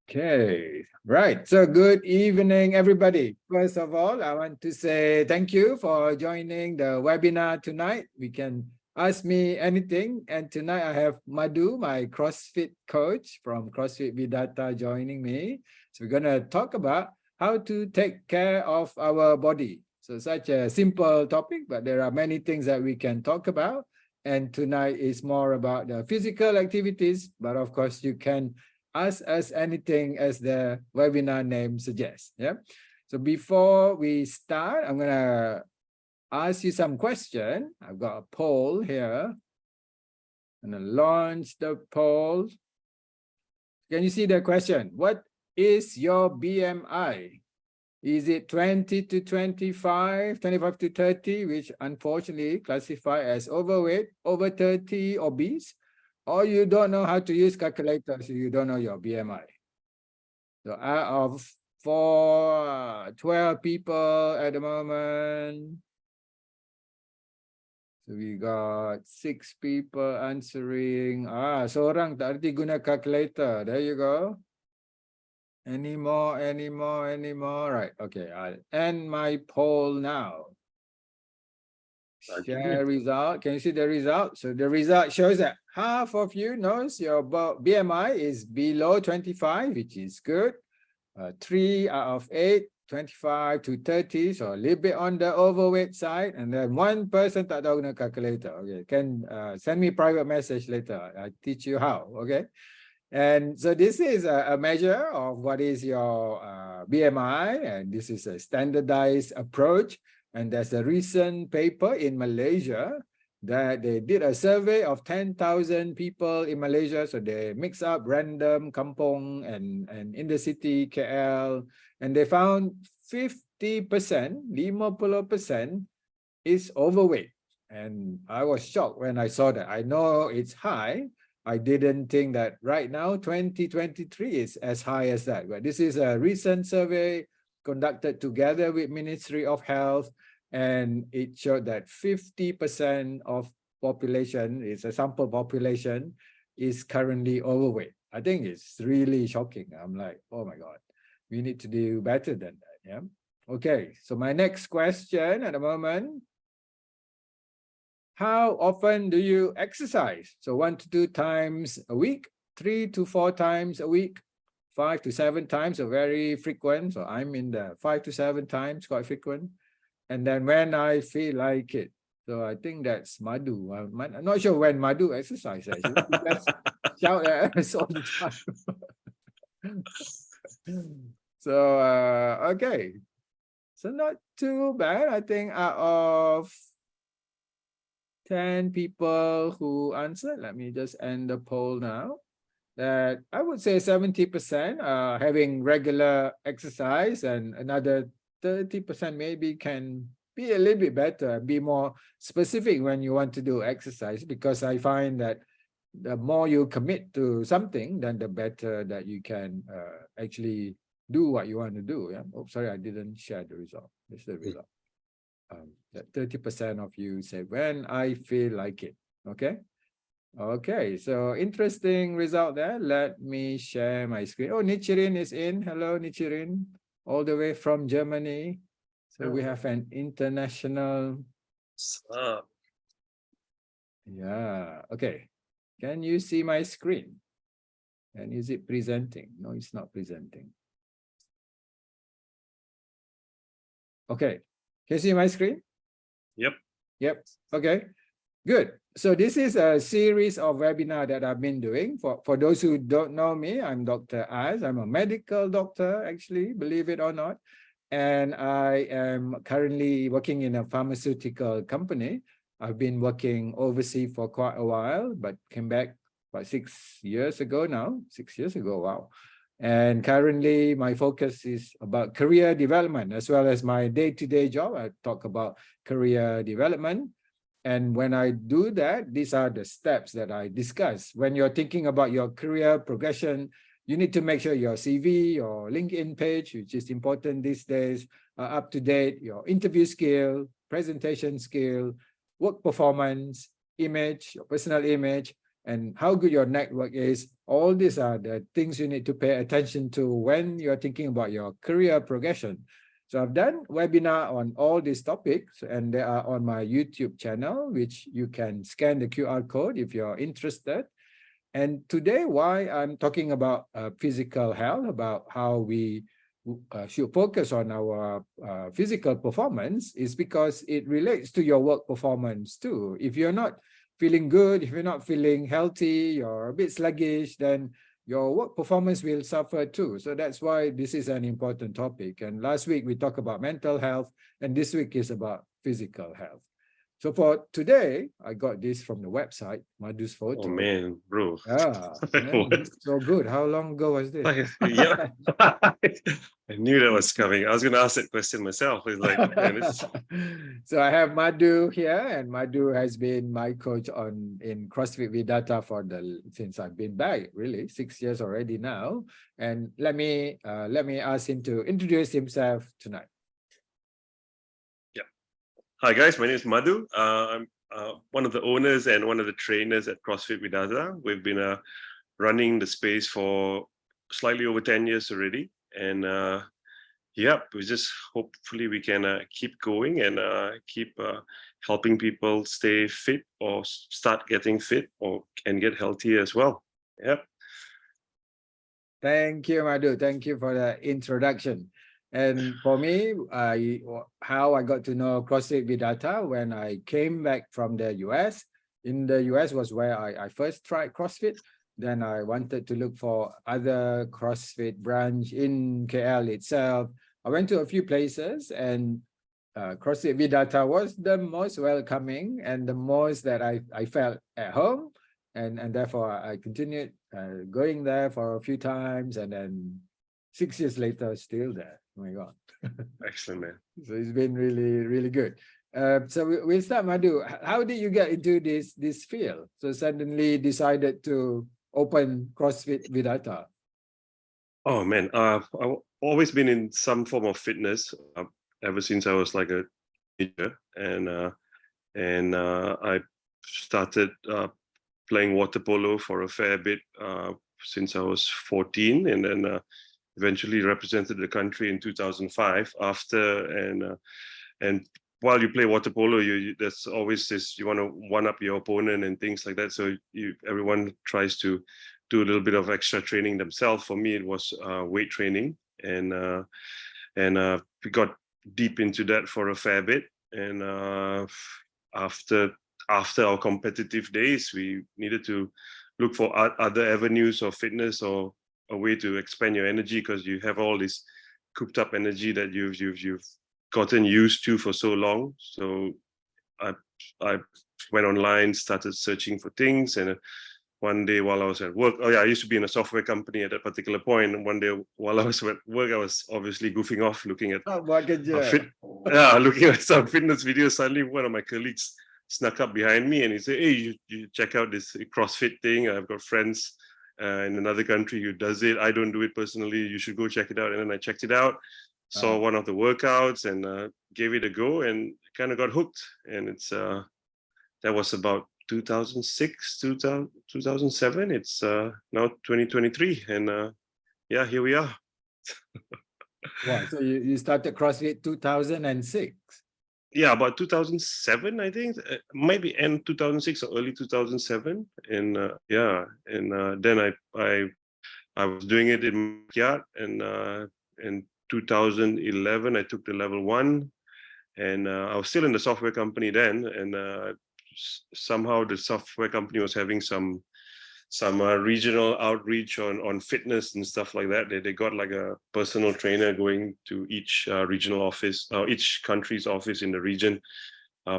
Okay, right. So good evening, everybody. First of all, I want to say thank you for joining the webinar tonight. We can ask me anything. And tonight I have Madhu, my CrossFit coach from CrossFit Vidata, joining me. So we're going to talk about how to take care of our body. So such a simple topic, but there are many things that we can talk about. And tonight is more about the physical activities, but of course you can ask us anything as the webinar name suggests. Yeah. So before we start, I'm gonna ask you some question. I've got a poll here. I'm gonna launch the poll. Can you see the question? What is your BMI? Is it 20 to 25, 25 to 30, which unfortunately classify as overweight, over 30 obese, or you don't know how to use calculator, so you don't know your BMI. So out of 12 people at the moment, so we got 6 people answering. Seorang tak erti guna calculator. There you go. Any more? Right. Okay, I'll end my poll now. Share result. Can you see the result? So the result shows that half of you knows your BMI is below 25, which is good. 3 out of 8, 25 to 30, so a little bit on the overweight side. And then 1 person tak tahu guna calculator. Okay, can send me private message later. I teach you how. Okay. And so this is a measure of what is your BMI, and this is a standardized approach. And there's a recent paper in Malaysia that they did a survey of 10,000 people in Malaysia. So they mix up random kampong and in the city, KL, and they found 50%, 50% is overweight. And I was shocked when I saw that. I know it's high. I didn't think that right now, 2023 is as high as that. But this is a recent survey conducted together with Ministry of Health, and it showed that 50% of population, it's a sample population, is currently overweight. I think it's really shocking. I'm like, oh my God, we need to do better than that. Yeah. Okay, so my next question at the moment, how often do you exercise? So 1 to 2 times a week, 3 to 4 times a week, 5 to 7 times, so very frequent. So I'm in the 5 to 7 times, quite frequent. And then when I feel like it. So I think that's Madhu. I'm not sure when Madhu exercises. Actually. Just shout at us all the time. So, okay. So not too bad. I think out of 10 people who answered, let me just end the poll now, that I would say 70% are having regular exercise, and another 30% maybe can be a little bit better, be more specific when you want to do exercise, because I find that the more you commit to something, then the better that you can actually do what you want to do. Yeah. Oh, sorry, I didn't share the result. This is the result. That 30% of you say when I feel like it. Okay. Okay, so interesting result there. Let me share my screen. Oh, Nichirin is in. Hello, Nichirin, all the way from Germany. So we have an international. Yeah. Okay. Can you see my screen? And is it presenting? No, it's not presenting. Okay. Can you see my screen? Yep. Okay. Good. So this is a series of webinar that I've been doing. For those who don't know me, I'm Dr. Az. I'm a medical doctor, actually, believe it or not. And I am currently working in a pharmaceutical company. I've been working overseas for quite a while, but came back about 6 years ago now. 6 years ago, wow. And currently my focus is about career development, as well as my day-to-day job. I talk about career development. And when I do that, these are the steps that I discuss. When you're thinking about your career progression, you need to make sure your CV or LinkedIn page, which is important these days, are up to date, your interview skill, presentation skill, work performance, image, your personal image, and how good your network is. All these are the things you need to pay attention to when you're thinking about your career progression. So I've done webinar on all these topics, and they are on my YouTube channel, which you can scan the QR code if you're interested. And today, why I'm talking about physical health, about how we should focus on our physical performance, is because it relates to your work performance too. If you're not feeling good, if you're not feeling healthy, you're a bit sluggish, then your work performance will suffer too. So that's why this is an important topic. And last week we talked about mental health, and this week is about physical health. So for today, I got this from the website, Madhu's photo. Oh man, bro. Yeah, so good. How long ago was this? Yeah, I knew that was coming. I was going to ask that question myself. It's like, man, it's... So I have Madhu here, and Madhu has been my coach in CrossFit Vidata since I've been back, really 6 years already now. And let me ask him to introduce himself tonight. Yeah. Hi guys, my name is Madhu. I'm one of the owners and one of the trainers at CrossFit Vidata. We've been running the space for slightly over 10 years already. And yeah, we just hopefully we can keep going and keep helping people stay fit or start getting fit and get healthy as well. Yep. Thank you, Madhu. Thank you for the introduction. And for me, how I got to know CrossFit Vidata when I came back from the US. In the US was where I first tried CrossFit. Then I wanted to look for other CrossFit branch in KL itself. I went to a few places, and CrossFit Vidata was the most welcoming and the most that I felt at home. And therefore, I continued going there for a few times, and then 6 years later, still there. Oh my God. Excellent, man. So it's been really, really good. So we'll start, Madhu. How did you get into this field? So suddenly decided to open CrossFit Vidata. Oh man, I've always been in some form of fitness ever since I was like a teenager, and I started playing water polo for a fair bit since I was 14, and then eventually represented the country in 2005 after. And while you play water polo, there's always this, you want to one up your opponent and things like that. So everyone tries to do a little bit of extra training themselves. For me, it was weight training, and we got deep into that for a fair bit. And after our competitive days, we needed to look for other avenues of fitness or a way to expand your energy, because you have all this cooped up energy that you've gotten used to for so long. So I went online, started searching for things, and one day while I was at work, I used to be in a software company at that particular point, and one day while I was at work, I was obviously goofing off looking at looking at some fitness videos. Suddenly one of my colleagues snuck up behind me and he said, "Hey, you check out this CrossFit thing. I've got friends in another country who does it. I don't do it personally. You should go check it out." And then I checked it out, saw one of the workouts, and gave it a go, and kind of got hooked. And it's that was about 2006, 2007. It's now 2023, and yeah, here we are. Wow, so you started CrossFit 2006? Yeah, about 2007, I think. Maybe end 2006 or early 2007. And yeah, and then I was doing it in my backyard, and in 2011 I took the level 1, and I was still in the software company then, and somehow the software company was having some regional outreach on fitness and stuff like that. They got like a personal trainer going to each regional office, each country's office in the region,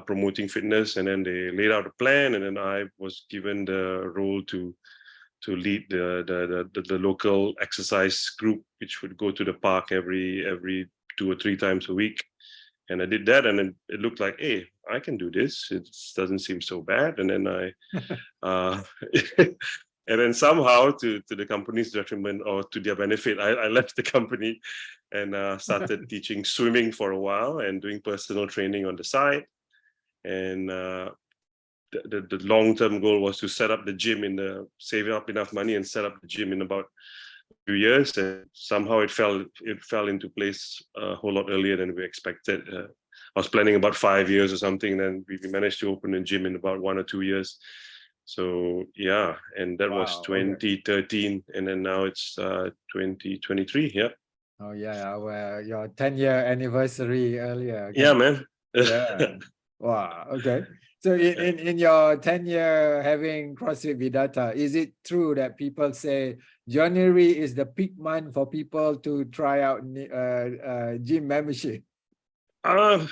promoting fitness. And then they laid out a plan, and then I was given the role to lead the local exercise group, which would go to the park every 2 or 3 times a week. And I did that, and it looked like, hey, I can do this. It doesn't seem so bad. And then and then somehow, to the company's detriment or to their benefit, I left the company and started teaching swimming for a while and doing personal training on the side. And the long-term goal was to set up the gym save up enough money and set up the gym in about a few years, and somehow it fell into place a whole lot earlier than we expected. I was planning about 5 years or something, and then we managed to open a gym in about 1 or 2 years. So yeah, and that was Wow. Okay. 2013, and then now it's 2023. Yeah. Oh yeah, your 10-year anniversary earlier. Yeah, Kan? man. Yeah. Wow. Okay. So in your 10-year having CrossFit Vidata, is it true that people say January is the peak month for people to try out gym membership? Uh,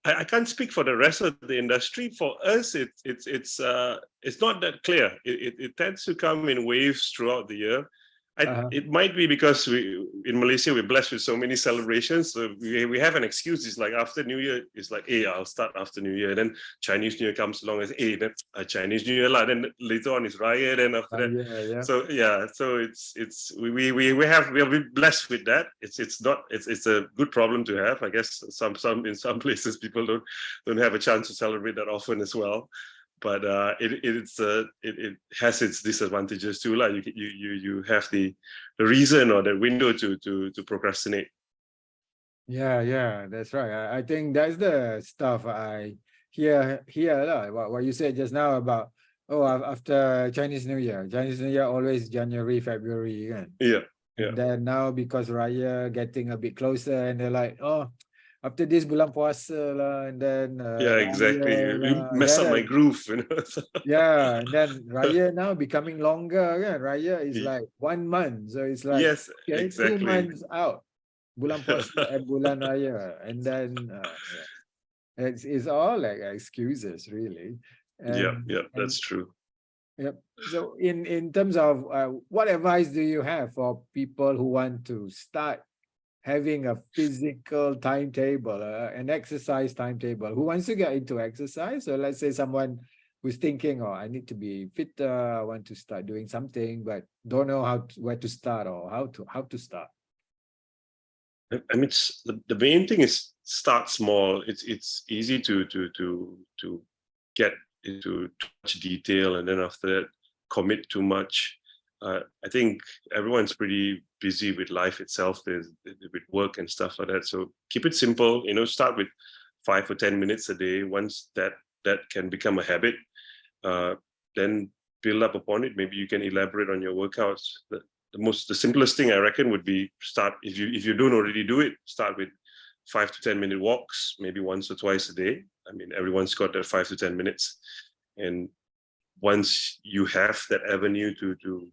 I can't speak for the rest of the industry. For us, it's not that clear. It tends to come in waves throughout the year. Uh-huh. It might be because in Malaysia we're blessed with so many celebrations. So we have an excuse. It's like after New Year, it's like, hey, I'll start after New Year. Then Chinese New Year comes along as, hey, then Chinese New Year lah. Then later on is Raya. Then after that, Yeah. so yeah, so we're blessed with that. It's a good problem to have. I guess in some places people don't have a chance to celebrate that often as well. But it has its disadvantages too. Like you have the reason or the window to procrastinate. Yeah, that's right. I think that's the stuff I hear lah. What you said just now about after Chinese New Year. Chinese New Year always January, February, kan? Yeah. And then now because Raya getting a bit closer and they're like, oh, after this bulan puasa lah, and then Yeah, Raya exactly. You lah. mess up my groove, Yeah, and then Raya now becoming longer, kan? Raya is like 1 month. So it's like, Yes, okay, 2 exactly. months out. Bulan puasa and bulan Raya. And then it's all like excuses, really. Yeah, And that's true. yep. So in terms of what advice do you have for people who want to start having a physical timetable, an exercise timetable, who wants to get into exercise? So let's say someone who's thinking, oh, I need to be fitter, I want to start doing something, but don't know where to start or how to start. I mean, the main thing is start small. It's easy to get into too much detail, and then after that commit too much. I think everyone's pretty busy with life itself, with work and stuff like that. So keep it simple. Start with 5 or 10 minutes a day. Once that can become a habit, then build up upon it. Maybe you can elaborate on your workouts. The simplest thing I reckon would be start, if you don't already do it, start with 5 to 10 minute walks, maybe once or twice a day. I mean, everyone's got that 5 to 10 minutes. And once you have that avenue to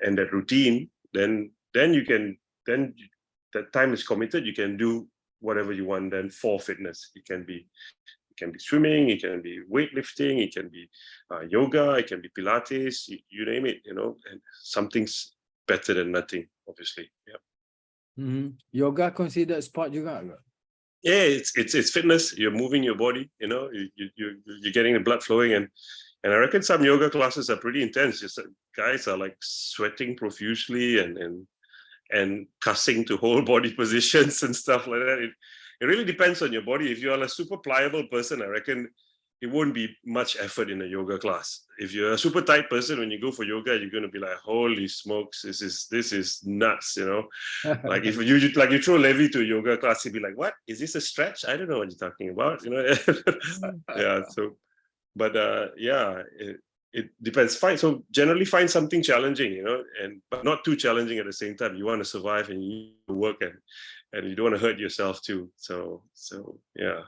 end that routine, then you can, then that time is committed, you can do whatever you want then for fitness. It can be swimming, it can be weightlifting, it can be yoga, it can be Pilates, you name it, and something's better than nothing, obviously. Yeah. Yoga considered sport juga? Yeah, it's fitness. You're moving your body, you're getting the blood flowing, and I reckon some yoga classes are pretty intense. Just guys are like sweating profusely and cussing to whole body positions and stuff like that. It really depends on your body. If you're a super pliable person, I reckon it won't be much effort in a yoga class. If you're a super tight person, when you go for yoga, you're going to be like, holy smokes, this is nuts, Like if you throw Levi to a yoga class, he'd be like, what? Is this a stretch? I don't know what you're talking about, Yeah, so, but it depends. So generally find something challenging, but not too challenging at the same time. You want to survive and you need to work and you don't want to hurt yourself too. So yeah.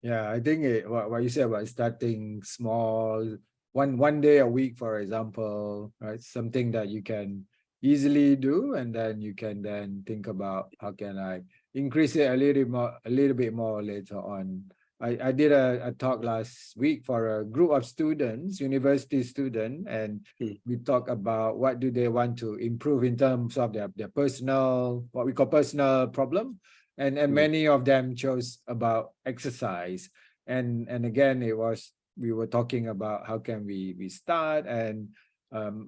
Yeah, I think what you said about starting small, one day a week, for example, right? Something that you can easily do, and then you can then think about how can I increase it a little bit more later on. I did a talk last week for a group of students, university student, and we talk about what do they want to improve in terms of their personal, what we call personal problem. And many of them chose about exercise. And again, we were talking about how can we start, and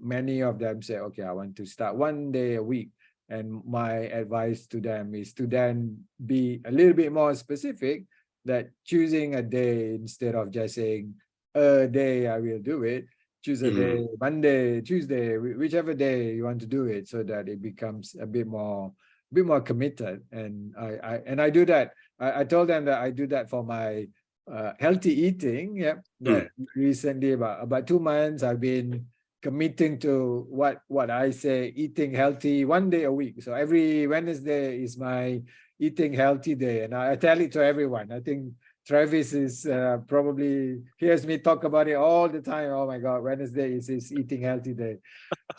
many of them say, okay, I want to start 1 day a week. And my advice to them is to then be a little bit more specific. that choosing a day instead of just saying a day I will do it. Choose a day, Monday, Tuesday, whichever day you want to do it, so that it becomes a bit more committed. And I do that. I told them that I do that for my healthy eating. Yep. That recently, about 2 months, I've been committing to what I say, eating healthy 1 day a week. So every Wednesday is my eating healthy day, and I tell it to everyone. I think Travis is probably hears me talk about it all the time. Oh my God, Wednesday is his eating healthy day.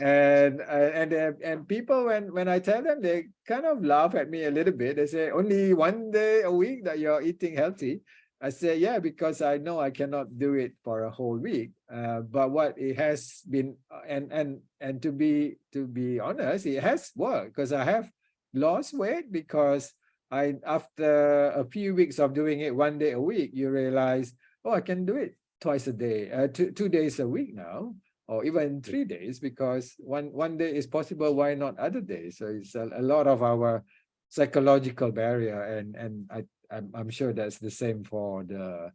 And people, when I tell them, they kind of laugh at me a little bit. They say, only 1 day a week that you're eating healthy. I say, yeah, because I know I cannot do it for a whole week. But what it has been, and to be honest, it has worked, because I have lost weight. Because after a few weeks of doing it 1 day a week, you realize, oh, I can do it twice a day, 2 days a week now, or even 3 days, because one day is possible. Why not other days? So it's a lot of our psychological barrier, and I'm sure that's the same for the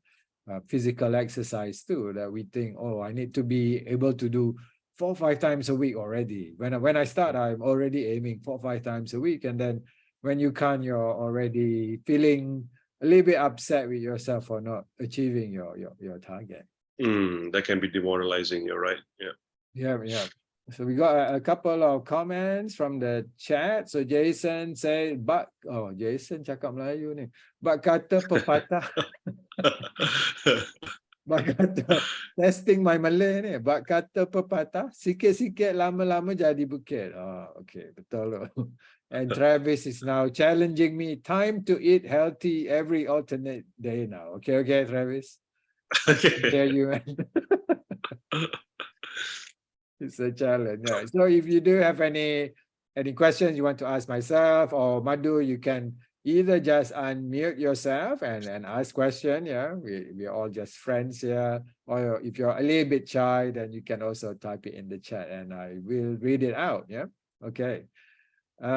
physical exercise too. That we think, oh, I need to be able to do 4 or 5 times a week already. When I start, I'm already aiming 4 or 5 times a week, and then when you can't, you're already feeling a little bit upset with yourself for not achieving your target. That can be demoralizing. You're right. Yeah. Yeah. So we got a couple of comments from the chat. So Jason said, Jason cakap Melayu ni. Bak kata pepatah. Bak kata, testing my Malay ni. Bak kata pepatah, sikit-sikit lama-lama jadi bukit. Oh, okay, betul. And Travis is now challenging me. Time to eat healthy every alternate day now. Okay, Travis. There you man. It's a challenge. Yeah. So if you do have any questions you want to ask myself or Madhu, you can either just unmute yourself and ask question. Yeah, we're all just friends here. Or if you're a little bit shy, then you can also type it in the chat and I will read it out. Yeah. Okay. We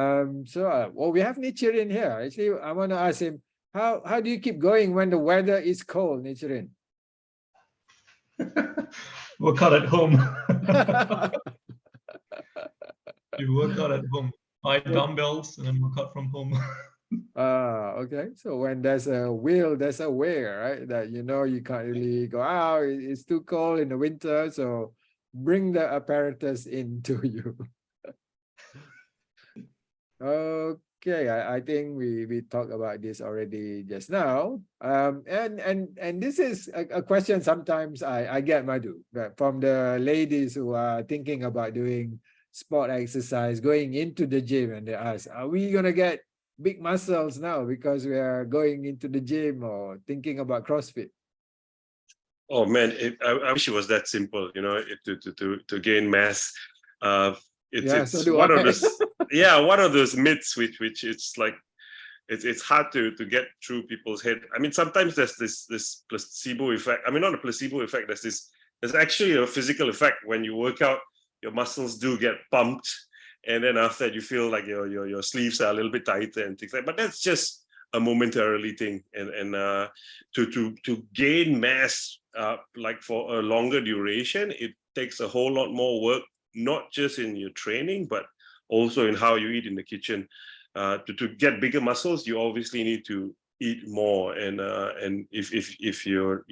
have Nichirin here. Actually, I want to ask him, how do you keep going when the weather is cold, Nichirin? Work out at home. You work out at home. Buy dumbbells and then work out from home. Okay. So when there's a will, there's a way, right? That you can't really go out. It's too cold in the winter, so bring the apparatus into you. Okay, I think we talked about this already just now. And this is a question sometimes I get, Madhu, from the ladies who are thinking about doing sport exercise, going into the gym, and they ask, are we gonna get big muscles now because we are going into the gym or thinking about CrossFit? Oh man, I wish it was that simple, to gain mass. It's one of those one of those myths which it's like it's hard to get through people's head. I mean, sometimes there's this placebo effect. I mean, not a placebo effect. There's actually a physical effect. When you work out, your muscles do get pumped, and then after that you feel like your sleeves are a little bit tighter and things like that. But that's just a momentarily thing. And to gain mass like for a longer duration, it takes a whole lot more work, not just in your training, but also in how you eat in the kitchen. To get bigger muscles, you obviously need to eat more. And if you're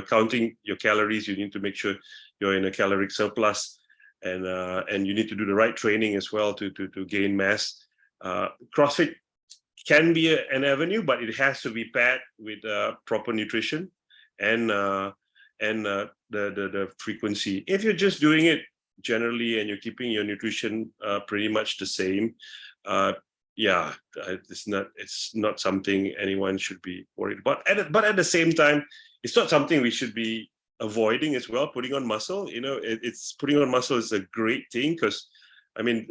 counting your calories, you need to make sure you're in a caloric surplus, and you need to do the right training as well to gain mass. CrossFit can be an avenue, but it has to be paired with proper nutrition and the frequency. If you're just doing it generally and you're keeping your nutrition pretty much the same, it's not something anyone should be worried about. But at the same time, it's not something we should be avoiding as well. Putting on muscle, it's putting on muscle is a great thing, because I mean,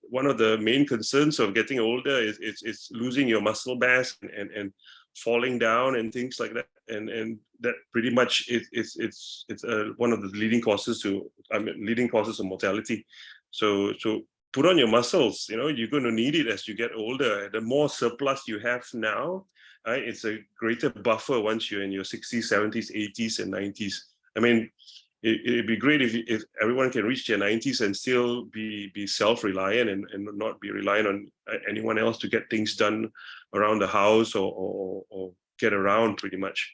one of the main concerns of getting older is it's losing your muscle mass and falling down and things like that, and that pretty much it's one of the leading causes of mortality. So put on your muscles. You're going to need it as you get older. The more surplus you have now, right? It's a greater buffer once you're in your 60s, 70s, 80s, and 90s. I mean, it'd be great if everyone can reach their 90s and still be self-reliant and not be reliant on anyone else to get things done around the house or get around pretty much.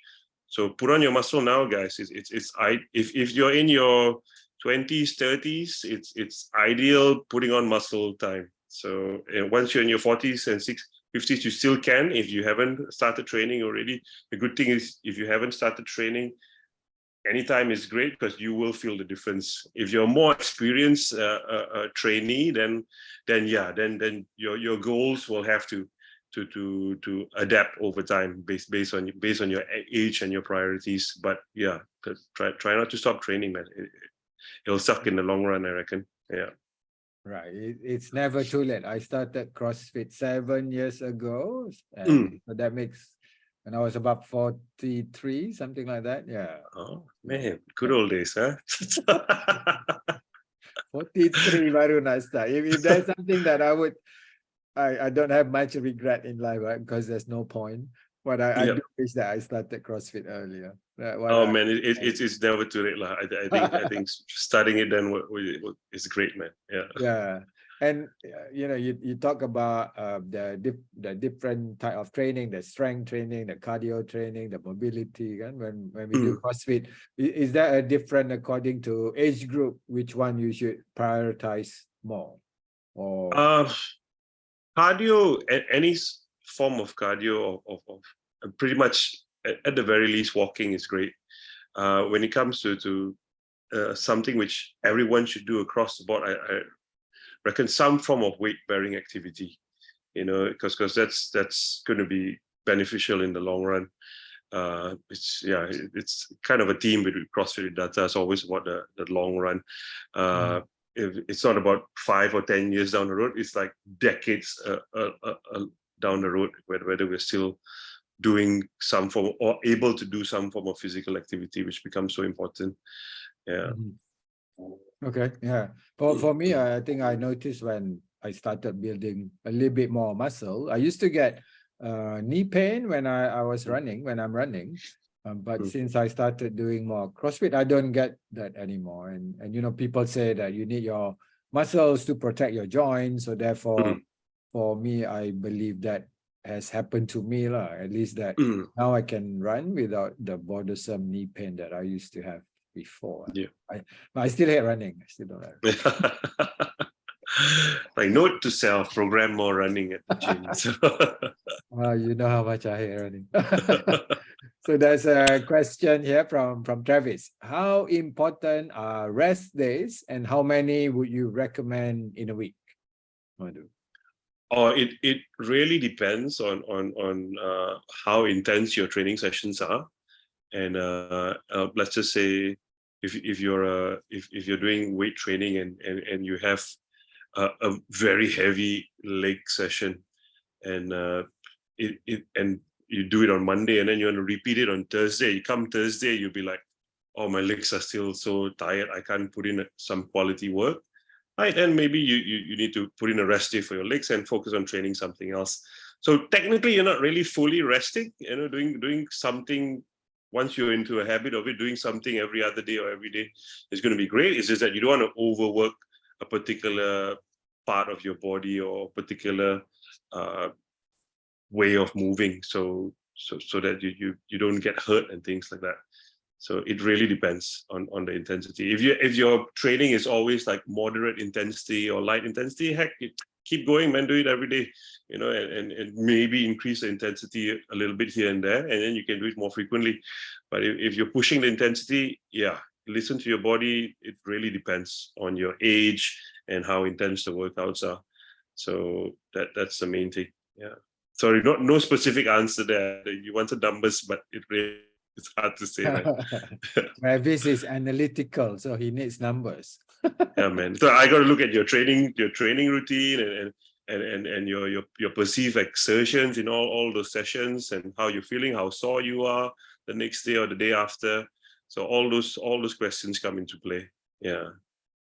So put on your muscle now, guys. If you're in your 20s, 30s, it's ideal putting on muscle time. So once you're in your 40s and 50s, you still can if you haven't started training already. The good thing is if you haven't started training, anytime is great because you will feel the difference. If you're a more experienced trainee, then your goals will have to adapt over time based on your age and your priorities. But yeah, try not to stop training, man. It'll suck in the long run, I reckon. Yeah. Right. It's never too late. I started CrossFit 7 years ago, and so that makes when I was about 43, something like that. Yeah. Oh man, good old days, huh? 43 baru nak start. If there's something that I don't have much regret in life, right? Because there's no point. But I do wish that I started CrossFit earlier. Man, it's never too late, lah. I think starting it then is great, man. Yeah. Yeah. And you talk about the different type of training, the strength training, the cardio training, the mobility. And when we do CrossFit, is there a different according to age group? Which one you should prioritize more? Or cardio, any form of cardio of pretty much at the very least, walking is great. When it comes to something which everyone should do across the board, I reckon some form of weight-bearing activity, because that's going to be beneficial in the long run. It's kind of a team with CrossFit data. It's always about the long run. If it's not about 5 or 10 years down the road, it's like decades down the road, whether we're still doing some form or able to do some form of physical activity, which becomes so important. Yeah. Okay. Yeah. For me, I think I noticed when I started building a little bit more muscle, I used to get knee pain when when I'm running. But since I started doing more CrossFit, I don't get that anymore. And people say that you need your muscles to protect your joints. So therefore, for me, I believe that has happened to me, at least that now I can run without the bothersome knee pain that I used to have before. Yeah. But I still hate running. I still don't like Like note to self, program more running at the gym. You know how much I hate running. So there's a question here from Travis. How important are rest days and how many would you recommend in a week? Madhu? It really depends on how intense your training sessions are, and let's just say if you're doing weight training and you have a very heavy leg session, and and you do it on Monday and then you want to repeat it on Thursday. You come Thursday, you'll be like, oh, my legs are still so tired. I can't put in some quality work. Right, and maybe you need to put in a rest day for your legs and focus on training something else. So technically, you're not really fully resting. Doing something once you're into a habit of it, doing something every other day or every day is going to be great. It's just that you don't want to overwork a particular part of your body or particular way of moving, so that you don't get hurt and things like that. So it really depends on the intensity. If your training is always like moderate intensity or light intensity, heck, keep going, man. Do it every day, and maybe increase the intensity a little bit here and there, and then you can do it more frequently. But if you're pushing the intensity, listen to your body. It really depends on your age and how intense the workouts are. So that's the main thing. Yeah. Sorry, no specific answer there. You wanted numbers, but it's hard to say, right? Travis is analytical, so he needs numbers. Yeah, man. So I got to look at your training routine and your perceived exertions in all those sessions and how you're feeling, how sore you are the next day or the day after. So all those questions come into play. Yeah.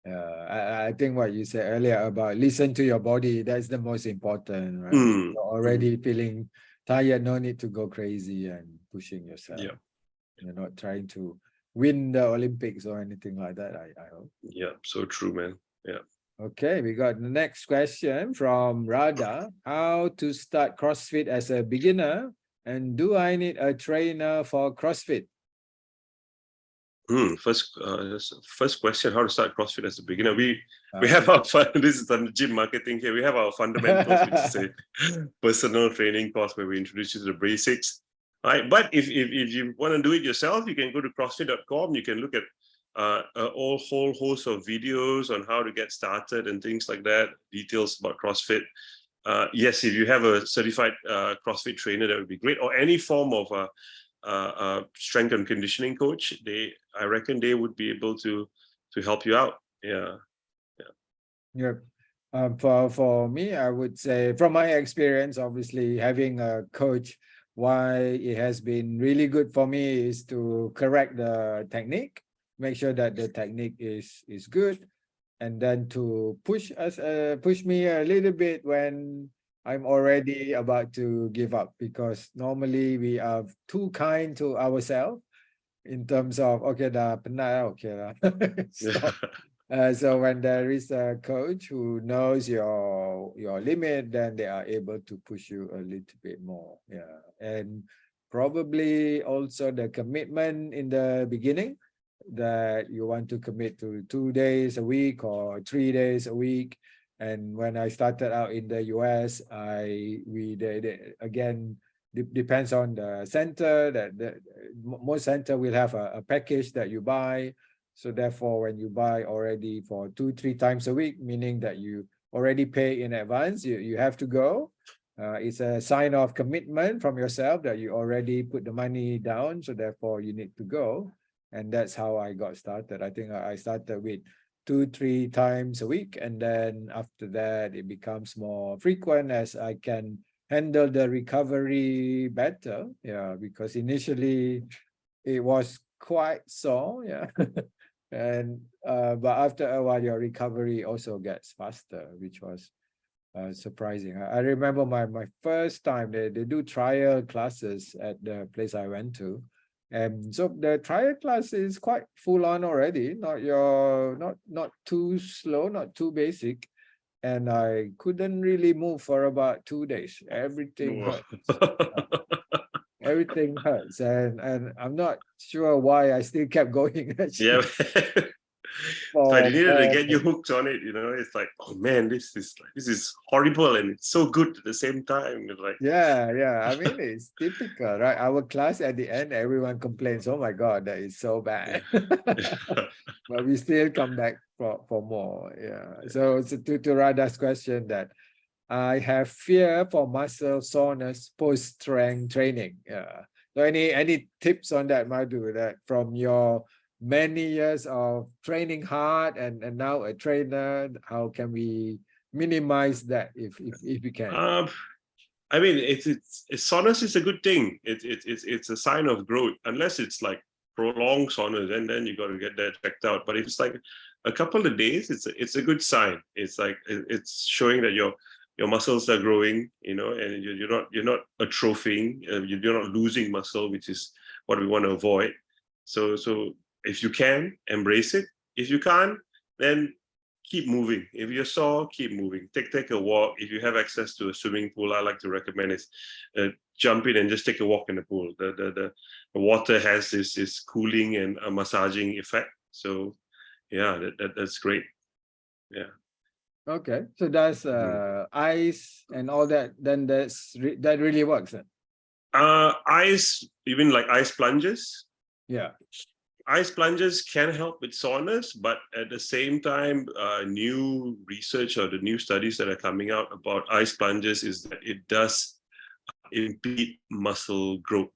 I think what you said earlier about listen to your body, that's the most important, right? You're already feeling tired, no need to go crazy and pushing yourself. Yeah. You're not trying to win the Olympics or anything like that, I hope. Yeah, so true, man. Yeah. Okay, we got the next question from Radha. How to start CrossFit as a beginner? And do I need a trainer for CrossFit? First question: how to start CrossFit as a beginner? We have our this is on gym marketing here. We have our fundamentals, which is a personal training course where we introduce you to the basics. Right, but if you want to do it yourself, you can go to CrossFit.com. You can look at a whole host of videos on how to get started and things like that. Details about CrossFit. Yes, if you have a certified CrossFit trainer, that would be great, or any form of strength and conditioning coach. I reckon they would be able to help you out. Yeah. For me, I would say from my experience, obviously having a coach, why it has been really good for me is to correct the technique, make sure that the technique is good, and then to push me a little bit when I'm already about to give up, because normally we are too kind to ourselves in terms of okay dah penat, okay lah. Stop. So when there is a coach who knows your limit, then they are able to push you a little bit more. Yeah, and probably also the commitment in the beginning, that you want to commit to 2 days a week or 3 days a week. And when I started out in the US, again, depends on the center, that most center will have a package that you buy. So therefore, when you buy already for 2-3 times a week, meaning that you already pay in advance, you have to go. It's a sign of commitment from yourself that you already put the money down. So therefore, you need to go. And that's how I got started. I think I started with 2-3 times a week. And then after that, it becomes more frequent as I can handle the recovery better. Yeah, because initially it was quite sore. Yeah. And but after a while, your recovery also gets faster, which was surprising. I remember my first time they do trial classes at the place I went to. And so the trial class is quite full on already, not too slow, not too basic. And I couldn't really move for about 2 days. Everything hurts. Everything hurts. And I'm not sure why I still kept going. Yeah. So they needed to get you hooked on it, It's like, oh man, this is horrible and it's so good at the same time. It's like, yeah. I mean, it's typical, right? Our class at the end, everyone complains, oh my God, that is so bad. But we still come back for more. Yeah. So to Radha's question, that I have fear for muscle soreness post-strength training. Yeah. So any tips on that, Madhu, that from your many years of training hard and now a trainer, how can we minimize that if we can? I mean, it's soreness is a good thing. It's a sign of growth, unless it's like prolonged soreness, and then you got to get that checked out. But if it's like a couple of days, it's a good sign. It's like it's showing that your muscles are growing, and you're not atrophying, you're not losing muscle, which is what we want to avoid. So if you can, embrace it. If you can't, then keep moving. If you're sore, keep moving. Take a walk. If you have access to a swimming pool, I like to recommend is jump in and just take a walk in the pool. The water has this cooling and a massaging effect. So yeah, that's great. Yeah. Okay, so that's ice and all that. Then that really works then. Ice, even like ice plunges. Yeah. Ice plunges can help with soreness, but at the same time, new research or the new studies that are coming out about ice plunges is that it does impede muscle growth.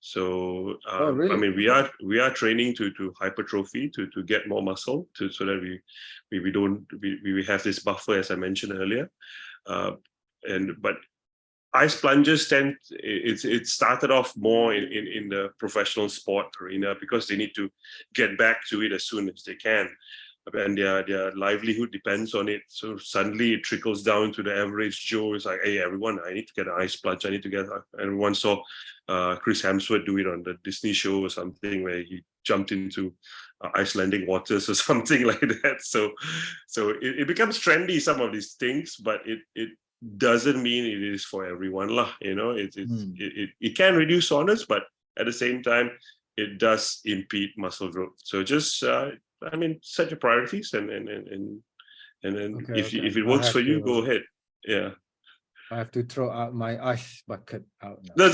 So really? I mean, we are training to hypertrophy to get more muscle, so that we have this buffer, as I mentioned earlier. But ice plunges it started off more in the professional sport arena because they need to get back to it as soon as they can. and their livelihood depends on it. So suddenly it trickles down to the average Joe. It's like, hey, everyone, I need to get an ice plunge. I need to get. Everyone saw Chris Hemsworth do it on the Disney show or something, where he jumped into Icelandic waters or something like that. So it becomes trendy, some of these things, but it doesn't mean it is for everyone lah. It can reduce soreness, but at the same time, it does impede muscle growth. So just set your priorities, and then if it works for you, go ahead. Yeah. I have to throw out my ice bucket out now.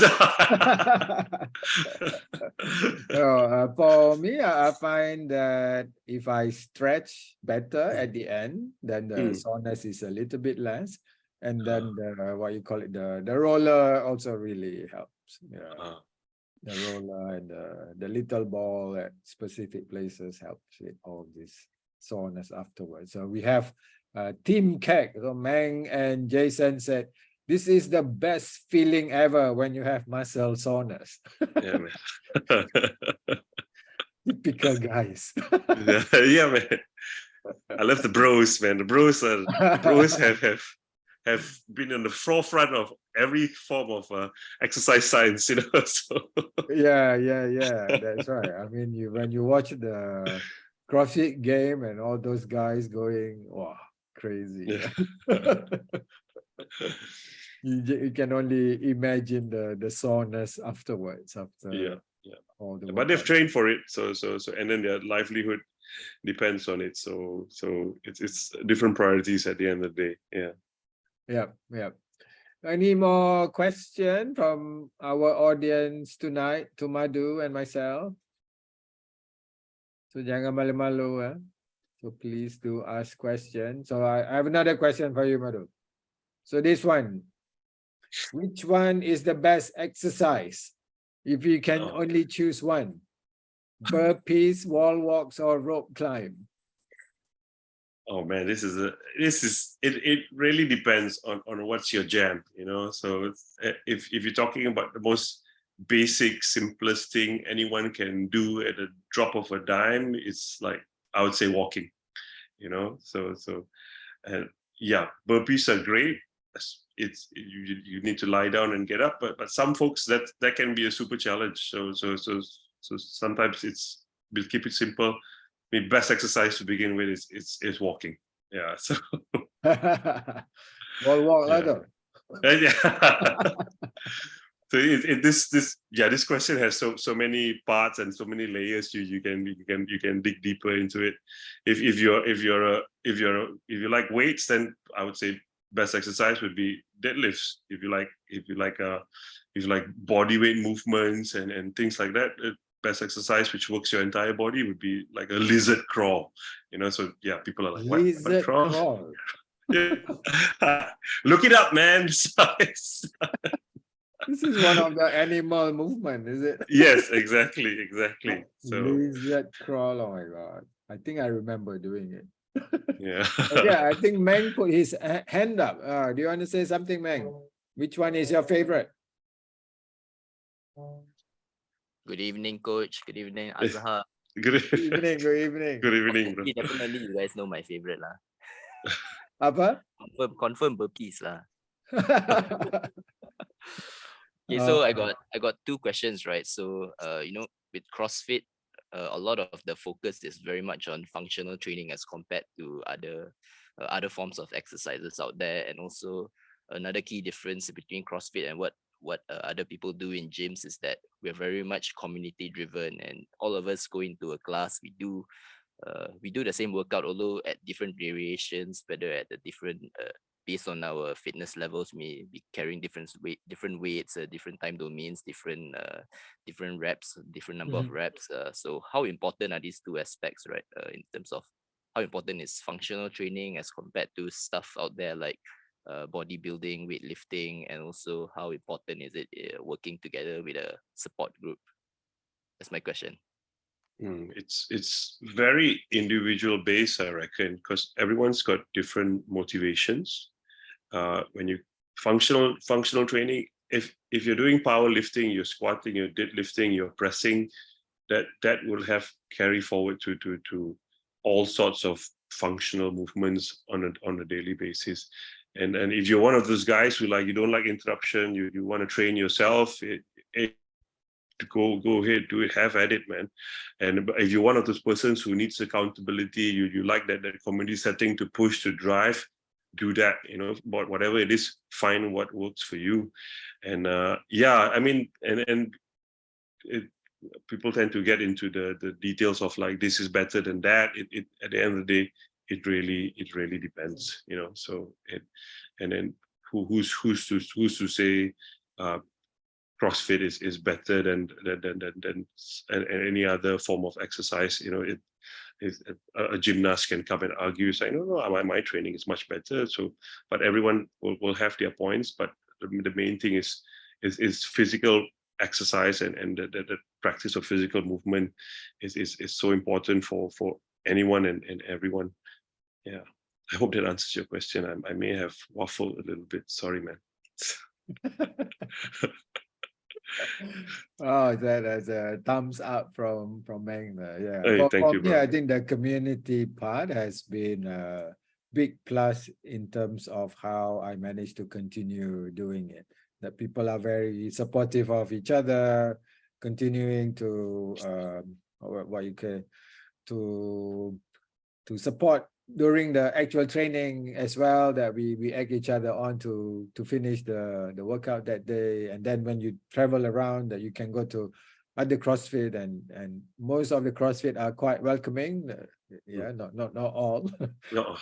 For me, I find that if I stretch better at the end, then the soreness is a little bit less. And then the roller also really helps. Yeah. The roller and the little ball at specific places helps with all this soreness afterwards. So we have Team Kek. So Meng and Jason said, this is the best feeling ever when you have muscle soreness. Yeah, man. Typical guys. Yeah, man. I love the bros, man. The bros have been on the forefront of every form of exercise science, So. Yeah. That's right. I mean, when you watch the CrossFit game and all those guys going, wow, crazy. Yeah. You can only imagine the soreness afterwards. Yeah. All the but they've workouts. trained for it, so and then their livelihood depends on it. So it's different priorities at the end of the day. Yeah. Any more question from our audience tonight to Madhu and myself? So jangan malu-malu. So please do ask questions. So I have another question for you, Madhu. So this one, which one is the best exercise if you can only choose one? Burpees, wall walks, or rope climb? Oh man, it really depends on what's your jam, So if you're talking about the most basic, simplest thing anyone can do at a drop of a dime, it's like, I would say walking, burpees are great. You need to lie down and get up, but some folks that can be a super challenge. So sometimes we'll keep it simple. The best exercise to begin with is walking. Yeah. So walk ladder. Yeah. So this question has so many parts and so many layers. You can dig deeper into it. If you like weights, then I would say best exercise would be deadlifts. If you like body weight movements and things like that, best exercise which works your entire body would be like a lizard crawl. So yeah, people are like, what? Lizard crawl. Yeah. Look it up, man. This is one of the animal movement, is it? Yes, exactly. So lizard crawl. Oh my god, I think I remember doing it. yeah. Okay, I think Meng put his hand up. Do you want to say something, Meng? Which one is your favorite? Good evening, Coach. Good evening, Azhar. Good evening. Good evening, bro. Definitely, you guys know my favorite lah. Apa? Confirm burpees lah. Okay, so I got two questions, right? So with CrossFit, a lot of the focus is very much on functional training as compared to other forms of exercises out there, and also another key difference between CrossFit and what other people do in gyms is that we're very much community driven, and all of us go into a class, we do the same workout, although at different variations, whether at the different based on our fitness levels, may be carrying different weights, different time domains, different reps, different number of reps. So how important are these two aspects, right? In terms of how important is functional training as compared to stuff out there like bodybuilding, weightlifting, and also how important is it working together with a support group? That's my question. It's very individual based, I reckon, because everyone's got different motivations. When you functional training, if you're doing powerlifting, you're squatting, you're deadlifting, you're pressing, that will have carry forward to all sorts of functional movements on a daily basis. And if you're one of those guys who you don't like interruption, you want to train yourself, go ahead, do it, have at it, man. And if you're one of those persons who needs accountability, you like that community setting to push, to drive, do that, but whatever it is, find what works for you. And people tend to get into the details of this is better than that. It at the end of the day, it really depends, so and then who's to say CrossFit is better than any other form of exercise. A gymnast can come and argue, say, no, my training is much better. So, but everyone will have their points. But the main thing is physical exercise, and the practice of physical movement is so important for anyone and everyone. Yeah, I hope that answers your question. I may have waffled a little bit. Sorry, man. Oh, that's a thumbs up from Meng. Yeah. Hey, thank you, me, bro. I think the community part has been a big plus in terms of how I managed to continue doing it. That people are very supportive of each other, continuing to to support during the actual training as well, that we egg each other on to finish the workout that day. And then when you travel around, that you can go to other CrossFit, and most of the CrossFit are quite welcoming. Yeah, not all. No.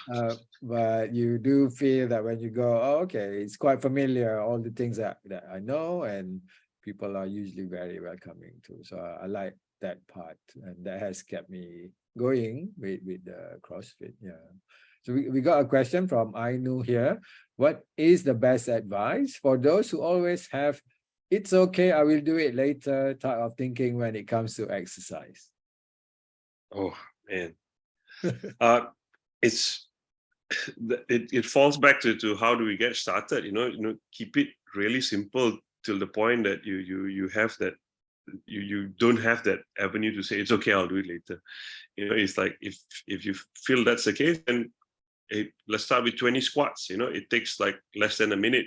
But you do feel that when you go, oh, okay, it's quite familiar, all the things that I know, and people are usually very welcoming too. So I like that part, and that has kept me going with the CrossFit. Yeah. So we got a question from Ainu here. What is the best advice for those who always have "it's okay, I will do it later" type of thinking when it comes to exercise? Oh man, it falls back to how do we get started? Keep it really simple till the point that you have that. You don't have that avenue to say it's okay, I'll do it later. It's like if you feel that's the case, then let's start with 20 squats. It takes less than a minute.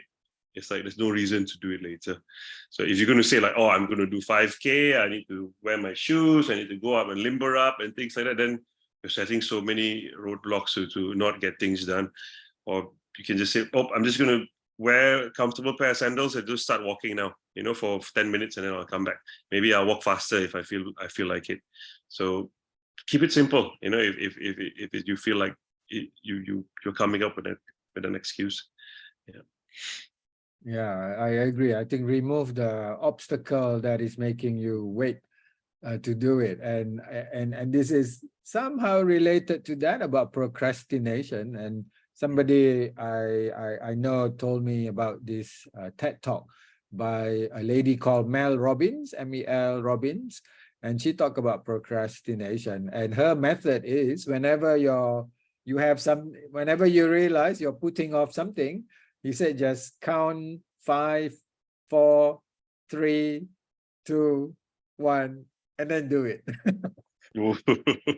It's like there's no reason to do it later. So if you're going to say oh, I'm going to do 5K, I need to wear my shoes, I need to go up and limber up and things like that, then you're setting so many roadblocks to not get things done. Or you can just say, oh, I'm just going to wear a comfortable pair of sandals and just start walking now, for 10 minutes, and then I'll come back. Maybe I'll walk faster if I feel like it. So keep it simple. If you feel like you're coming up with an excuse. Yeah. Yeah, I agree. I think remove the obstacle that is making you wait to do it, and this is somehow related to that about procrastination. And somebody I know told me about this TED talk by a lady called Mel Robbins, M-E-L Robbins, and she talked about procrastination. And her method is whenever you realize you're putting off something, he said just count 5, 4, 3, 2, 1, and then do it.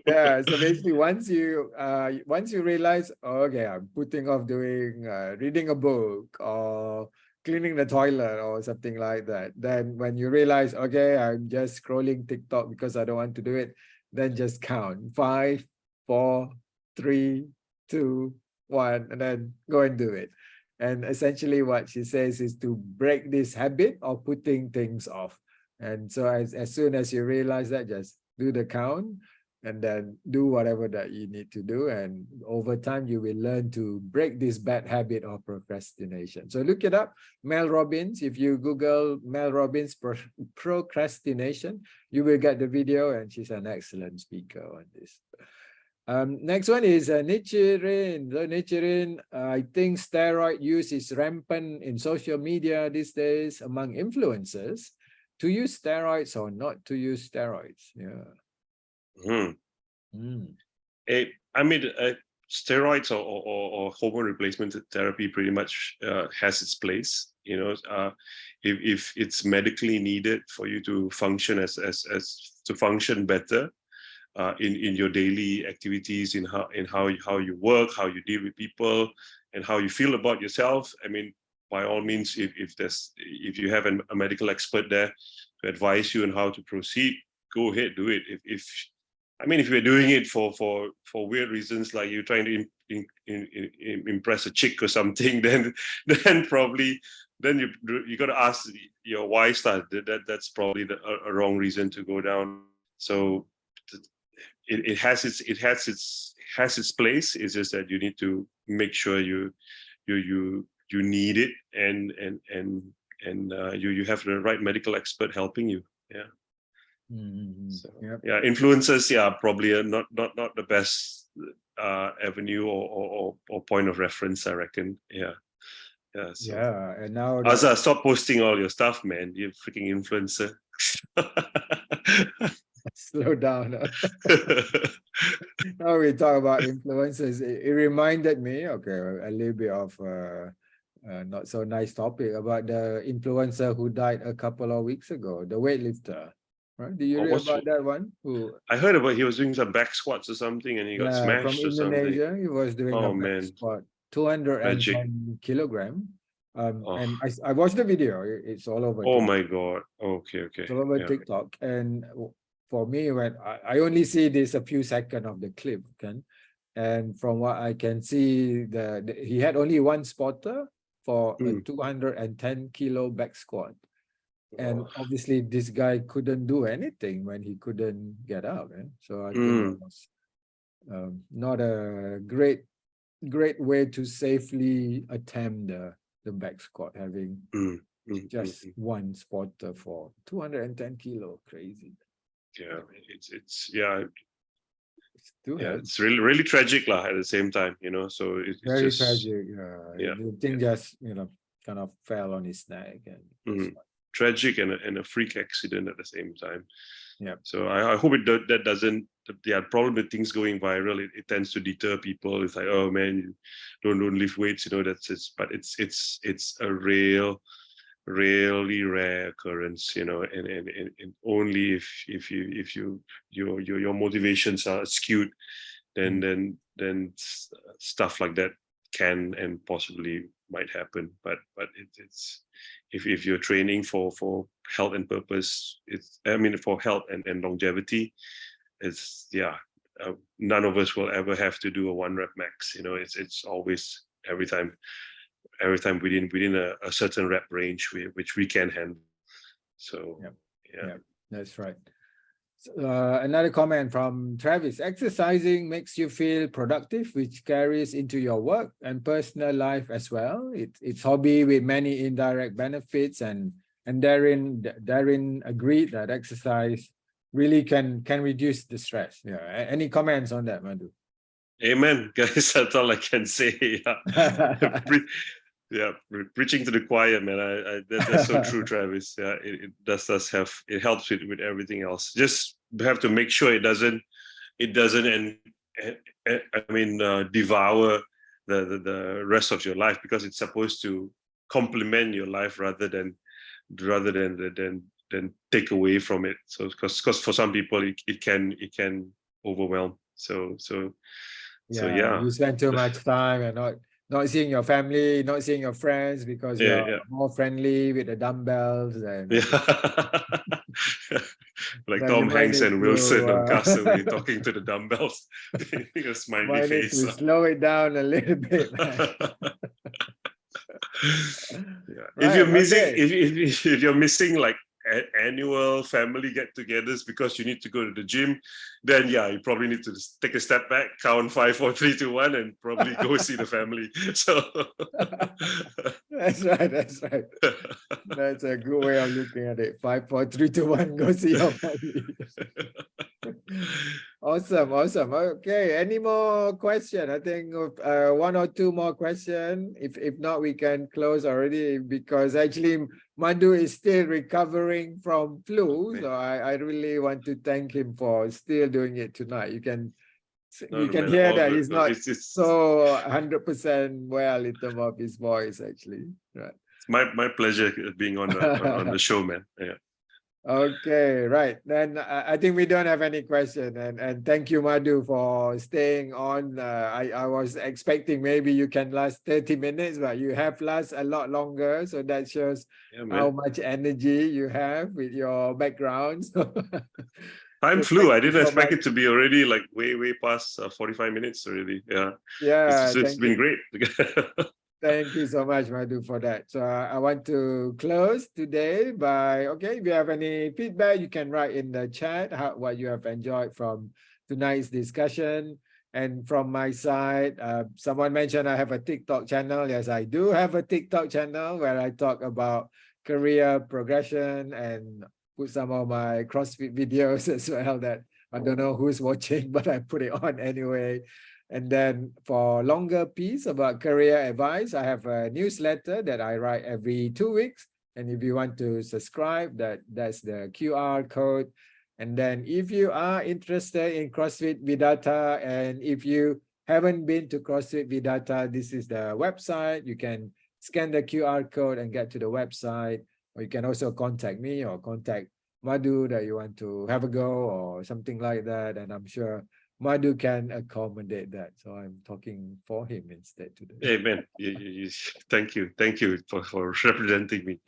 Yeah, so basically once you realize, oh, okay, I'm putting off doing reading a book or cleaning the toilet or something like that, then when you realize, okay, I'm just scrolling TikTok because I don't want to do it, then just count 5, 4, 3, 2, 1, and then go and do it. And essentially what she says is to break this habit of putting things off. And so as soon as you realize that, just do the count and then do whatever that you need to do. And over time, you will learn to break this bad habit of procrastination. So look it up, Mel Robbins. If you Google Mel Robbins procrastination, you will get the video, and she's an excellent speaker on this. Next one is Nichirin. So Nichirin, I think steroid use is rampant in social media these days among influencers. To use steroids or not to use steroids? Yeah. Steroids or hormone replacement therapy pretty much has its place. If it's medically needed for you to function to function better, in your daily activities, in how you work, how you deal with people, and how you feel about yourself. I mean, by all means, if you have a medical expert there to advise you on how to proceed, go ahead, do it. If you're doing it for weird reasons, like you're trying to impress a chick or something, then probably you got to ask your why start. That's probably a wrong reason to go down. So it has its place. It's just that you need to make sure you need it, and you have the right medical expert helping you. Yeah. So, yeah, influencers, probably not the best avenue or point of reference, I reckon. Yeah. So. And now Azza, stop posting all your stuff, man. You freaking influencer. slow down. Now we talk about influencers. It reminded me, a little bit of not so nice topic about the influencer who died a couple of weeks ago, the weightlifter. Right? Do you read about that one? I heard about he was doing some back squats or something, and he got smashed from or something. Indonesia. He was doing a back squat, 210 kilogram. And I watched the video. It's all over. Oh TikTok. my God. Okay. It's all over TikTok. And for me, when I only see this a few seconds of the clip, and from what I can see, he had only one spotter for a 210 kilo back squat. And obviously this guy couldn't do anything when he couldn't get out. So I think it was not a great way to safely attempt the back squat, having just one spotter for 210 kilo. Crazy. Yeah, it's really tragic at the same time, so it's very just tragic. The thing just kind of fell on his neck, and tragic and a freak accident at the same time. Yeah. So I hope that doesn't. The problem with things going viral, it tends to deter people. It's like, oh man, don't lift weights, that's it. But it's a really rare occurrence, and only if your motivations are skewed, then stuff like that can and possibly might happen. But it's if you're training for health and purpose, for health and longevity, it's none of us will ever have to do a 1 rep max. It's always every time within a certain rep range which we can handle. So that's right. Another comment from Travis: exercising makes you feel productive, which carries into your work and personal life as well. It's hobby with many indirect benefits, and Darren agreed that exercise really can reduce the stress. Any comments on that, Madhu? Amen, guys. That's all I can say. Preaching to the choir, man. That's so true, Travis. It does have, it helps with everything else. Just have to make sure it doesn't devour the rest of your life, because it's supposed to complement your life rather than take away from it. So because for some people it can overwhelm. So you spend too much time and not seeing your family, not seeing your friends, because you're more friendly with the dumbbells and like Tom Hanks and Wilson on Castaway talking to the dumbbells. A smiley face. To slow it down a little bit. If you're missing, if you're missing like annual family get-togethers because you need to go to the gym, then you probably need to take a step back, count 5, 4, 3, 2, 1, and probably go see the family. So that's right. That's a good way of looking at it. 5, 4, 3, 2, 1, go see your family. Awesome. Okay, any more question? I think 1 or 2 more question. If not, we can close already, because actually Madhu is still recovering from flu. So I really want to thank him for still doing it tonight. You can hear that he's not so 100% well in terms of his voice, actually. Right. It's my pleasure being on the show, man. Yeah. Okay, right. Then I think we don't have any question. And thank you, Madhu, for staying on. I was expecting maybe you can last 30 minutes, but you have last a lot longer. So that shows Yeah, how man. much energy you have with your background. Time So flew. thank I you didn't so expect much. it to be already like way past 45 minutes already. Yeah, Yeah, it's thank you. been great. Thank you so much, Madhu, for that. So I want to close today by, okay, if you have any feedback, you can write in the chat what you have enjoyed from tonight's discussion. And from my side, someone mentioned I have a TikTok channel. Yes, I do have a TikTok channel where I talk about career progression and put some of my CrossFit videos as well that I don't know who's watching, but I put it on anyway. And then for longer piece about career advice, I have a newsletter that I write every 2 weeks. And if you want to subscribe, that's the QR code. And then if you are interested in CrossFit Vidata, and if you haven't been to CrossFit Vidata, this is the website. You can scan the QR code and get to the website. Or you can also contact me or contact Madhu that you want to have a go or something like that. And I'm sure Madhu can accommodate that. So I'm talking for him instead today. Hey, man. Thank you for representing me.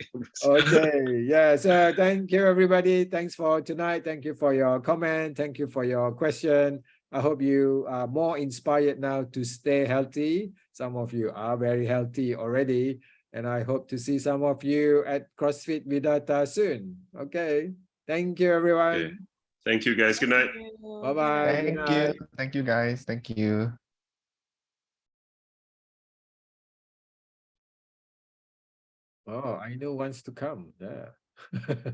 Okay, yeah. So thank you, everybody. Thanks for tonight. Thank you for your comment. Thank you for your question. I hope you are more inspired now to stay healthy. Some of you are very healthy already. And I hope to see some of you at CrossFit Vidata soon. Okay. Thank you, everyone. Okay. Thank you, guys. Good night. Bye-bye. Good Thank you. night. Thank you, guys. Thank you. Oh, I know wants to come. Yeah.